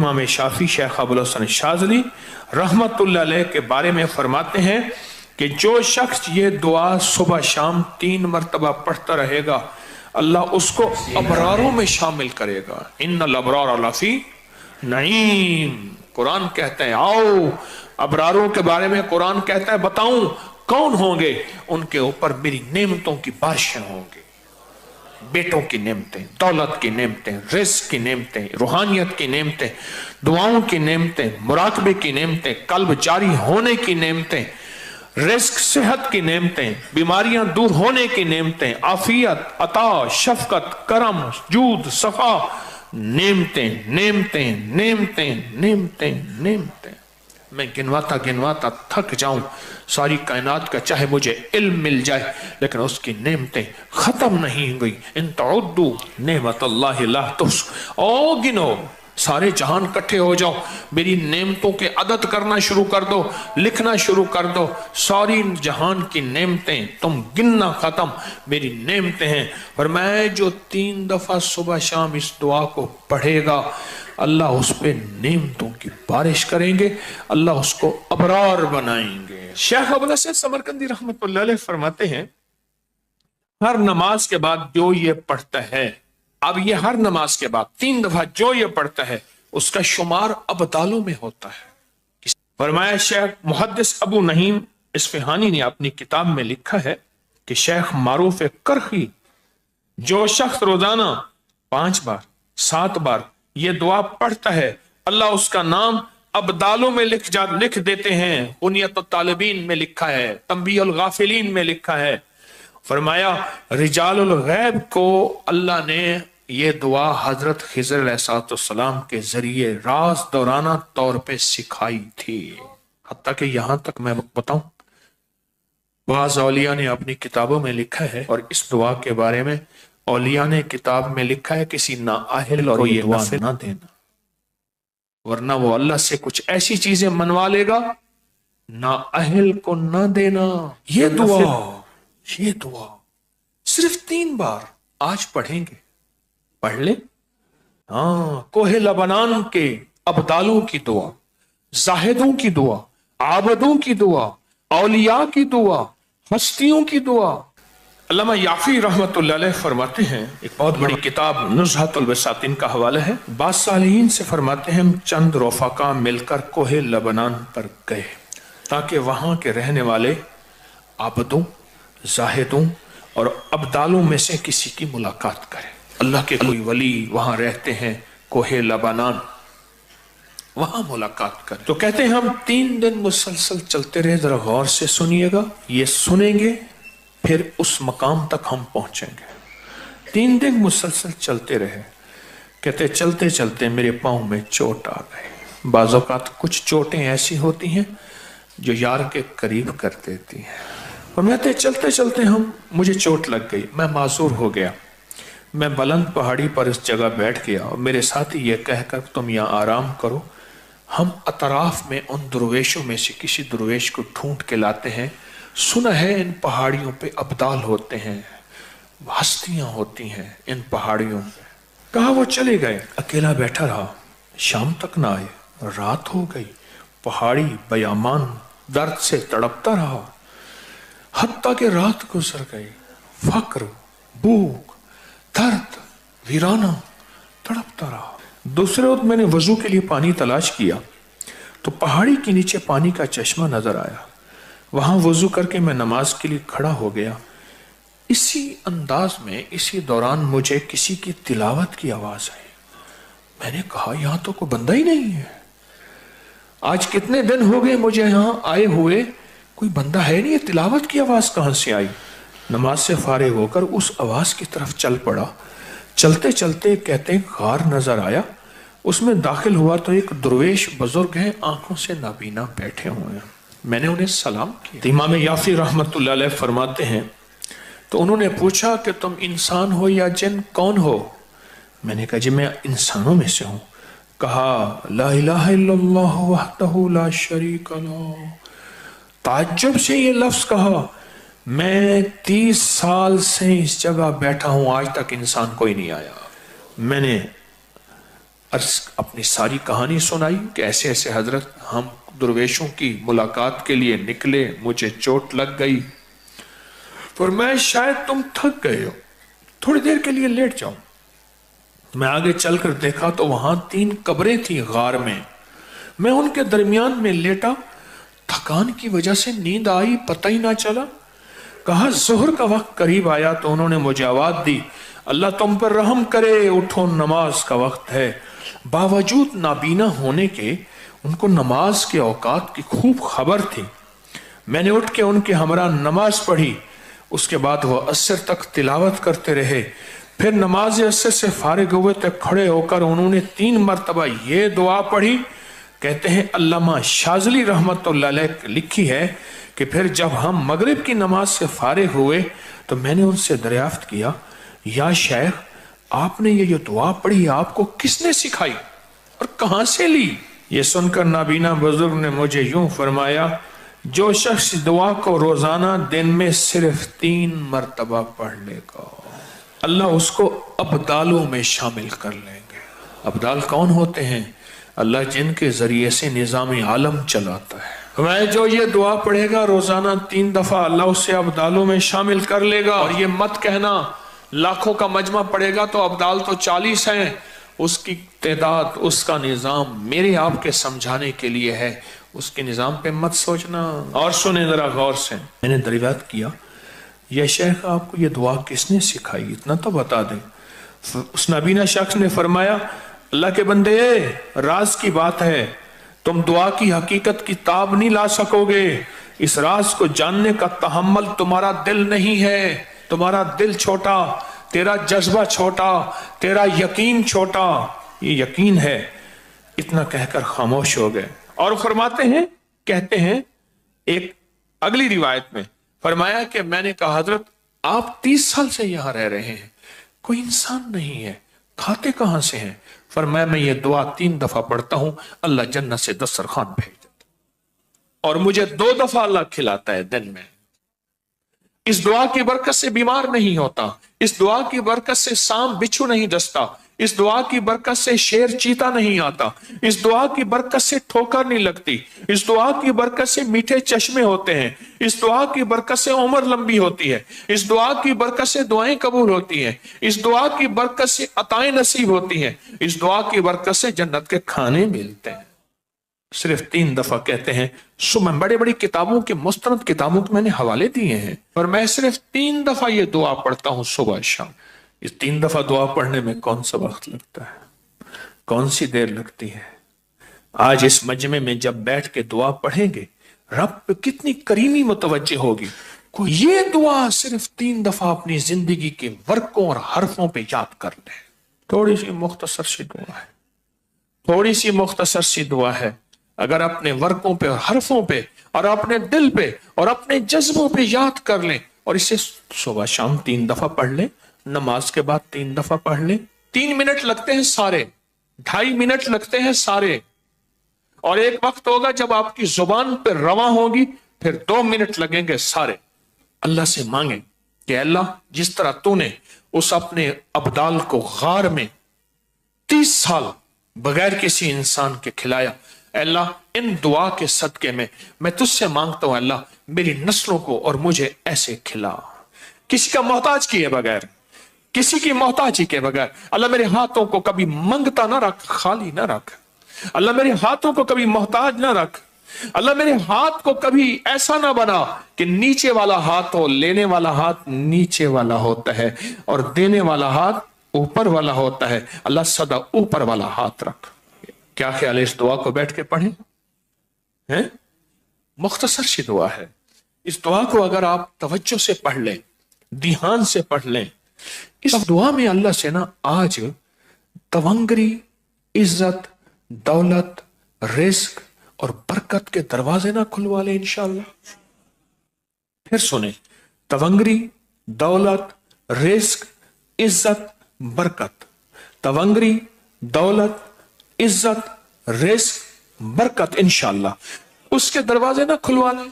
इमाम शाफी शेख अबुल हसन शाज़ली रहमतुल्लाह अलैह के बारे में फरमाते हैं कि जो शख्स ये दुआ सुबह शाम 3 मरतबा पढ़ता रहेगा अल्लाह उसको अबरारों में शामिल करेगा। इन्नल अबरार लफी नईम, कुरान कहता है आओ अबरारों के बारे में कुरान कहता है बताऊं कौन होंगे, उनके ऊपर मेरी नेमतों की बारिशें होंगी, बेटों की नेमतें, दौलत की नेमतें, रिज़्क़ की नेमतें, रूहानियत की नेमतें, दुआओं की नेमतें, मुराकबे की नेमतें, कल्ब जारी होने की नेमतें, रिज़्क़ सेहत की नेमतें, बीमारियां दूर होने की नेमतें, आफियत, अता, शफकत, करम, जूद, सफा, नेमतें नेमतें नेमतें नेमतें नेमतें। मैं गिनवाता गिनवाता थक जाऊं सारी कायनात का, चाहे मुझे इल्म मिल जाए लेकिन उसकी नेमतें खत्म नहीं हुई। इन तउद्दू नेमतल्लाहि ला तुहसू, ओ गिनो सारे जहान इकट्ठे हो जाओ, मेरी नेमतों के अदद करना शुरू कर दो, लिखना शुरू कर दो, सारी जहान की नेमतें तुम गिनना खत्म, मेरी नेमतें हैं। और मैं जो 3 दफा सुबह शाम इस दुआ को पढ़ेगा अल्लाह उस पे नेमतों की बारिश करेंगे, अल्लाह उसको अबरार बनाएंगे। शेख अबुल हसन समरकंदी रहमतुल्लाह अलैह फरमाते हैं हर नमाज के बाद जो ये पढ़ता है, अब ये हर नमाज के बाद 3 दफा जो ये पढ़ता है उसका शुमार अबदालों में होता है। फरमाया शेख मुहद्दिस अबू नहीम इस्फहानी ने अपनी किताब में लिखा है कि शेख मारूफ करखी जो शख्स रोजाना 5 बार 7 बार ये दुआ पढ़ता है अल्लाह उसका नाम अबदालों में लिख देते हैं। उनियत तालिबीन में लिखा है, तंबीहुल गाफिलीन में लिखा है। फरमाया रिजालुल गैब को अल्लाह ने ये दुआ हजरत खिज़र अलैहिस्सलाम के जरिए राज दौराना तौर पे सिखाई थी। हत्ता कि यहां तक मैं बताऊं बाज़ औलिया ने अपनी किताबों में लिखा है, और इस दुआ के बारे में औलिया ने किताब में लिखा है किसी नाअहिल और ये दुआ ना देना, वरना वो अल्लाह से कुछ ऐसी चीजें मनवा लेगा, नाअहिल को ना देना। ये दुआ सिर्फ 3 बार आज पढ़ेंगे, पढ़ ले। हाँ, कोहे लबनान के अबदालों की दुआ, जाहिदों की दुआ, आबदों की दुआ, औलिया की दुआ, हस्तियों की दुआ। अल्लामा याफी रहमतुल्लाह अलैह फरमाते हैं, एक बहुत बड़ी किताब नुज़हतुल बसातिन का हवाला है, बाज़ सालिहीन से फरमाते हैं हम चंद रफ़ाका मिलकर कोहे लबनान पर गए ताकि वहां के रहने वाले आबदों, जाहिदों और अबदालों में से किसी की मुलाकात करें। अल्लाह के कोई वली वहां रहते हैं कोहे लबनान, वहां मुलाकात करें। तो कहते हैं हम 3 दिन मुसलसल चलते रहे, जरा गौर से सुनिएगा, ये सुनेंगे फिर उस मकाम तक हम पहुंचेंगे। 3 दिन मुसलसल चलते रहे। कहते चलते चलते मेरे पाँव में चोट आ गई। बाज़ औक़ात कुछ चोटें ऐसी होती हैं जो यार के करीब कर देती हैं। और मैं चलते चलते मुझे चोट लग गई, मैं माजूर हो गया। मैं बुलंद पहाड़ी पर इस जगह बैठ गया और मेरे साथी ये कहकर तुम यहाँ आराम करो, हम अतराफ में उन दुर्वेशों में से किसी दुर्वेश को ढूंढ के लाते हैं। सुना है इन पहाड़ियों पे अब्दाल होते हैं, हस्तियां होती हैं इन पहाड़ियों पे। कहा वो चले गए, अकेला बैठा रहा, शाम तक ना आए, रात हो गई, पहाड़ी बयामान दर्द से तड़पता रहा, हत्ता के रात गुजर गई। फक्र, भूख, दर्द, वीराना तड़पता रहा। दूसरे वक्त मैंने वजू के लिए पानी तलाश किया तो पहाड़ी के नीचे पानी का चश्मा नजर आया। वहां वजू करके मैं नमाज के लिए खड़ा हो गया। इसी अंदाज में इसी दौरान मुझे किसी की तिलावत की आवाज आई। मैंने कहा यहां तो कोई बंदा ही नहीं है, आज कितने दिन हो गए मुझे यहां आए हुए, कोई बंदा है नहीं, तिलावत की आवाज कहां से आई। नमाज से फारिग होकर उस आवाज की तरफ चल पड़ा। चलते चलते कहते गार नजर आया, उसमें दाखिल हुआ तो एक दुर्वेश बुजुर्ग हैं, आंखों से नाबीना बैठे हुए हैं। मैंने उन्हें सलाम किया। इमाम याफी रहमतुल्लाह अलैह फरमाते हैं तो उन्होंने पूछा कि तुम इंसान हो या जिन, कौन हो? मैंने कहा जी मैं इंसानों में से हूं। कहा ला इलाहा इल्लल्लाह वहदहू ला शरीका लहू। ताज्जुब से ये लफ्ज कहा, मैं 30 साल से इस जगह बैठा हूं, आज तक इंसान कोई नहीं आया। मैंने اپنی ساری کہانی سنائی کہ ایسے ایسے حضرت ہم درویشوں کی ملاقات کے لیے نکلے، مجھے چوٹ لگ گئی، اور میں شاید تم تھک گئے ہو، تھوڑی دیر کے لیے لیٹ جاؤں۔ میں آگے چل کر دیکھا تو وہاں 3 قبریں تھیں غار میں ان کے درمیان میں لیٹا، تھکان کی وجہ سے نیند آئی، پتہ ہی نہ چلا۔ کہا ظہر کا وقت قریب آیا تو انہوں نے مجھے آواز دی، اللہ تم پر رحم کرے، اٹھو نماز کا وقت ہے۔ باوجود نابینا ہونے کے ان کو نماز کے اوقات کی خوب خبر تھی۔ میں نے اٹھ کے ان کے ہمراہ نماز پڑھی، اس کے بعد وہ عصر تک تلاوت کرتے رہے۔ پھر نماز عصر سے فارغ ہوئے تو کھڑے ہو کر انہوں نے 3 مرتبہ یہ دعا پڑھی۔ کہتے ہیں علامہ شاذلی رحمت اللہ علیہ لکھی ہے کہ پھر جب ہم مغرب کی نماز سے فارغ ہوئے تو میں نے ان سے دریافت کیا، یا شیخ آپ نے یہ دعا پڑھی آپ کو کس نے سکھائی اور کہاں سے لی؟ یہ سن کر نابینا بزرگ نے مجھے یوں فرمایا، جو شخص دعا کو روزانہ دن میں صرف 3 مرتبہ پڑھ لے گا، اللہ اس کو ابدالوں میں شامل کر لیں گے۔ ابدال کون ہوتے ہیں؟ اللہ جن کے ذریعے سے نظام عالم چلاتا ہے۔ میں جو یہ دعا پڑھے گا روزانہ 3 دفعہ، اللہ اسے ابدالوں میں شامل کر لے گا۔ اور یہ مت کہنا لاکھوں کا مجمع پڑے گا تو ابدال تو 40 ہیں، اس کی تعداد، اس کا نظام میرے آپ کے سمجھانے کے لیے ہے، اس کے نظام پہ مت سوچنا۔ اور سنیں ذرا غور سے، میں نے دریافت کیا، یہ شیخ آپ کو یہ دعا کس نے سکھائی، اتنا تو بتا دیں۔ اس نابینا شخص نے فرمایا، اللہ کے بندے راز کی بات ہے، تم دعا کی حقیقت کی تاب نہیں لا سکو گے، اس راز کو جاننے کا تحمل تمہارا دل نہیں ہے، تمہارا دل چھوٹا، تیرا جذبہ چھوٹا، تیرا یقین چھوٹا، یہ یقین ہے۔ اتنا کہہ کر خاموش ہو گئے اور فرماتے ہیں، کہتے ہیں ایک اگلی روایت میں فرمایا کہ میں نے کہا حضرت آپ 30 سال سے یہاں رہ رہے ہیں، کوئی انسان نہیں ہے، کھاتے کہاں سے ہیں؟ فرمایا میں یہ دعا 3 دفعہ پڑھتا ہوں، اللہ جنت سے دسترخوان بھیج دیتا اور مجھے 2 دفعہ اللہ کھلاتا ہے دن میں۔ اس دعا کی برکت سے بیمار نہیں ہوتا، اس دعا کی برکت سے سانپ بچھو نہیں ڈستا، اس دعا کی برکت سے شیر چیتا نہیں آتا، اس دعا کی برکت سے ٹھوکر نہیں لگتی، اس دعا کی برکت سے میٹھے چشمے ہوتے ہیں، اس دعا کی برکت سے عمر لمبی ہوتی ہے، اس دعا کی برکت سے دعائیں قبول ہوتی ہیں، اس دعا کی برکت سے عطائیں نصیب ہوتی ہیں، اس دعا کی برکت سے جنت کے کھانے ملتے ہیں۔ صرف 3 دفعہ کہتے ہیں، میں بڑے بڑی کتابوں کے مستند کتابوں کے میں نے حوالے دیے ہیں، اور میں صرف 3 دفعہ یہ دعا پڑھتا ہوں صبح شام۔ اس 3 دفعہ دعا پڑھنے میں کون سا وقت لگتا ہے، کون سی دیر لگتی ہے؟ آج اس مجمع میں جب بیٹھ کے دعا پڑھیں گے رب پہ کتنی کریمی متوجہ ہوگی۔ کوئی یہ دعا صرف 3 دفعہ اپنی زندگی کے ورقوں اور حرفوں پہ یاد کر لے۔ تھوڑی سی مختصر سی دعا ہے، تھوڑی سی مختصر سی دعا ہے، اگر اپنے ورقوں پہ اور حرفوں پہ اور اپنے دل پہ اور اپنے جذبوں پہ یاد کر لیں اور اسے صبح شام 3 دفعہ پڑھ لیں، نماز کے بعد 3 دفعہ پڑھ لیں۔ 3 منٹ لگتے ہیں سارے، 2.5 منٹ لگتے ہیں سارے، اور ایک وقت ہوگا جب آپ کی زبان پہ رواں ہوگی، پھر 2 منٹ لگیں گے سارے۔ اللہ سے مانگیں کہ اللہ جس طرح تو نے اس اپنے ابدال کو غار میں 30 سال بغیر کسی انسان کے کھلایا، اے اللہ ان دعا کے صدقے میں تجھ سے مانگتا ہوں اللہ میری نسلوں کو اور مجھے ایسے کھلا، کسی کا محتاج کیے بغیر، کسی کی محتاجی کے بغیر۔ اللہ میرے ہاتھوں کو کبھی منگتا نہ رکھ، خالی نہ رکھ، اللہ میرے ہاتھوں کو کبھی محتاج نہ رکھ، اللہ میرے ہاتھ کو کبھی ایسا نہ بنا کہ نیچے والا ہاتھ ہو، لینے والا ہاتھ نیچے والا ہوتا ہے اور دینے والا ہاتھ اوپر والا ہوتا ہے، اللہ سدا اوپر والا ہاتھ رکھ۔ کیا خیال ہے اس دعا کو بیٹھ کے پڑھیں؟ مختصر سی دعا ہے، اس دعا کو اگر آپ توجہ سے پڑھ لیں، دھیان سے پڑھ لیں، اس دعا میں اللہ سے نا آج تونگری، عزت، دولت، رزق اور برکت کے دروازے نہ کھلوا لیں انشاءاللہ۔ پھر سنیں، تونگری، دولت، رزق، عزت، برکت، تونگری، دولت، عزت، رزق، برکت، انشاءاللہ اس کے دروازے نہ کھلوا لیں۔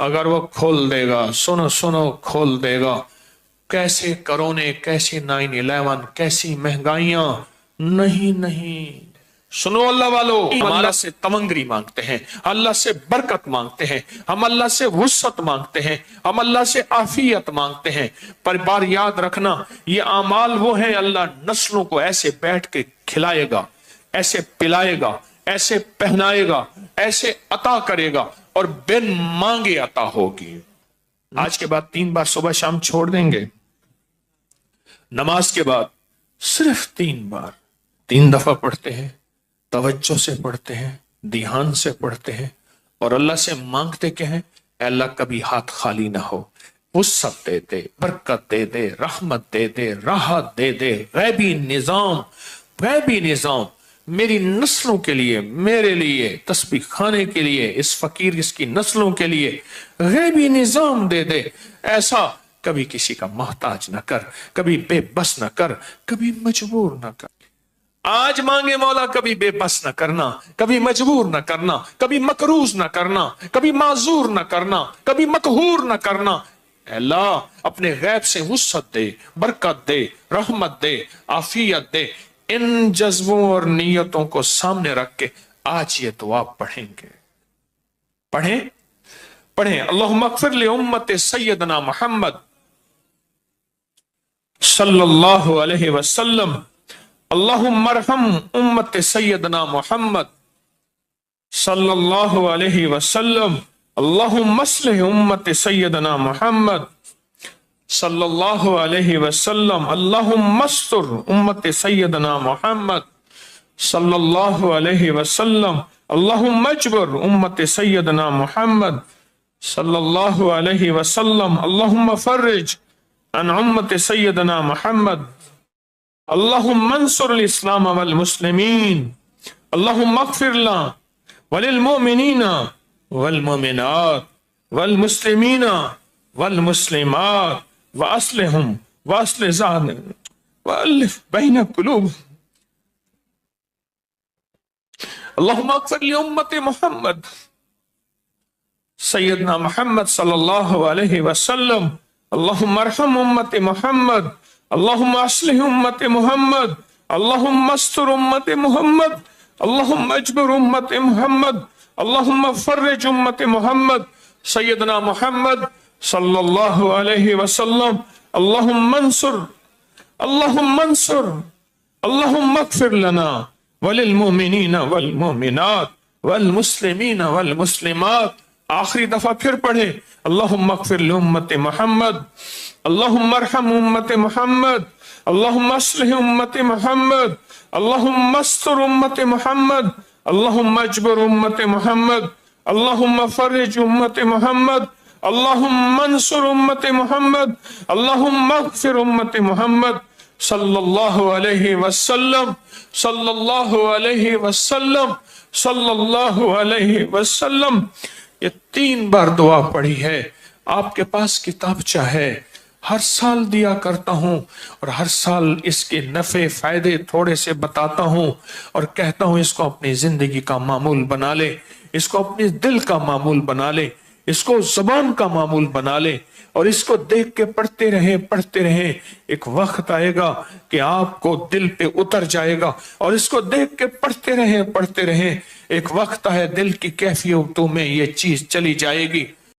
اگر وہ کھول دے گا، سنو کھول دے گا، کیسے کرونے، کیسی 9/11، کیسی مہنگائیاں، नहीं नहीं, सुनो अल्लाह वालों, हम अल्लाह से तमंगरी मांगते हैं, अल्लाह से बरकत मांगते हैं, हम अल्लाह से वुसअत मांगते हैं, हम अल्लाह से आफियत मांगते हैं। पर बार याद रखना, ये आमाल वो है, अल्लाह नस्लों को ऐसे बैठ के खिलाएगा, ऐसे पिलाएगा, ऐसे पहनाएगा, ऐसे अता करेगा और बिन मांगे अता होगी। आज के बाद 3 बार सुबह शाम छोड़ देंगे, नमाज के बाद सिर्फ 3 बार, 3 दफा पढ़ते हैं, तवज्जो से पढ़ते हैं, ध्यान से पढ़ते हैं और अल्लाह से मांगते क्या है, अल्लाह कभी हाथ खाली ना हो, वुसअत दे दे, बरकत दे दे, रहमत दे दे, राहत दे दे, गैबी निजाम मेरी नस्लों के लिए, मेरे लिए, तस्बीह खाने के लिए, इस फकीर इसकी नस्लों के लिए गैबी निजाम दे दे। ऐसा कभी किसी का मोहताज न कर, कभी बेबस न कर, कभी मजबूर न कर। आज मांगे मौला, कभी बेबस न करना, कभी मजबूर न करना, कभी मकरूज न करना, कभी माजूर न करना, कभी मकहूर न करना। अल्लाह अपने गैब से वुसअत दे, बरकत दे, रहमत दे, आफियत दे। इन जज्बों और नीयतों को सामने रख के आज ये दुआ पढ़ेंगे। पढ़ें अल्लाहुम्मा अग़फ़िर लि उम्मति सय्यदना मुहम्मद सल्लल्लाहु अलैहि वसल्लम, अल्लाहुम्मा अरहम उम्मति सय्यदना मुहम्मद सल्लल्लाहु अलैहि वसल्लम, अल्लाहुम्मा अस्लिह उम्मति सय्यदना मुहम्मद सल्लल्लाहु अलैहि वसल्लम, अल्लाहुम्मा अस्तर उम्मति सय्यदना मुहम्मद सल्लल्लाहु अलैहि वसल्लम, अल्लाहुम्मा अजबर उम्मति सय्यदना मुहम्मद सल्लल्लाहु अलैहि वसल्लम, अल्लाहुम्मा फर्रिज अन उम्मति सय्यदना मुहम्मद, अल्लाहुम्मा अंसुर इस्लाम वल मुस्लिमीन, अल्लाहुम्मा अग़फ़िर लना वलिल मुमिनीना वल मुमिनात वल मुस्लिमीना वल मुस्लिमात व अस्लिहुम व अस्लिह ज़ातिहिम व अलिफ बैन क़ुलूबिहिम, अल्लाहुम्मा अग़फ़िर लि उम्मति मुहम्मद सय्यदना मुहम्मद सल्लल्लाहु अलैहि वसल्लम, अल्लाहुम्मा अरहम उम्मति मुहम्मद, अल्लाहुम्मा अस्लिह उम्मति मुहम्मद, अल्लाहुम्मा अस्तर उम्मति मुहम्मद, अल्लाहुम्मा अजबर उम्मति मुहम्मद, अल्लाहुम्मा फर्रिज उम्मति मुहम्मद सय्यदना मुहम्मद सल्लल्लाहु अलैहि वसल्लम, अल्लाहुम्मा अंसुर, अल्लाहुम्मा अग़फ़िर लना वलिल मुमिनीना वल मुमिनात वल मुस्लिमीना वल मुस्लिमात। आखिरी दफा फिर पढ़े, अल्लाहुम्मा अग़फ़िर लि उम्मति मुहम्मद, अल्लाहुम्मा अरहम उम्मति मुहम्मद, अल्लाहुम्मा अस्लिह उम्मति मुहम्मद, अल्लाहुम्मा अस्तर उम्मति मुहम्मद, अल्लाहुम्मा अजबर उम्मति मुहम्मद, अल्लाहुम्मा फर्रिज उम्मति मुहम्मद, अल्लाहुम्मा अंसुर उम्मति मुहम्मद, अल्लाहुम्मा अग़फ़िर उम्मति मुहम्मद सल्लल्लाहु अलैहि वसल्लम, सल्लल्लाहु अलैहि वसल्लम, सल्लल्लाहु अलैहि वसल्लम। ये 3 बार दुआ पढ़ी है। आपके पास किताबचा है, हर साल दिया करता हूं और हर साल इसके नफे फायदे थोड़े से बताता हूं और कहता हूं इसको अपनी जिंदगी का मामूल बना ले, इसको अपने दिल का मामूल बना ले, इसको ज़बान का मामूल बना ले और इसको देख के पढ़ते रहे। एक वक्त आएगा कि आपको दिल पे उतर जाएगा और इसको देख के पढ़ते रहे। एक वक्त है दिल की कैफियतों में ये चीज चली जाएगी।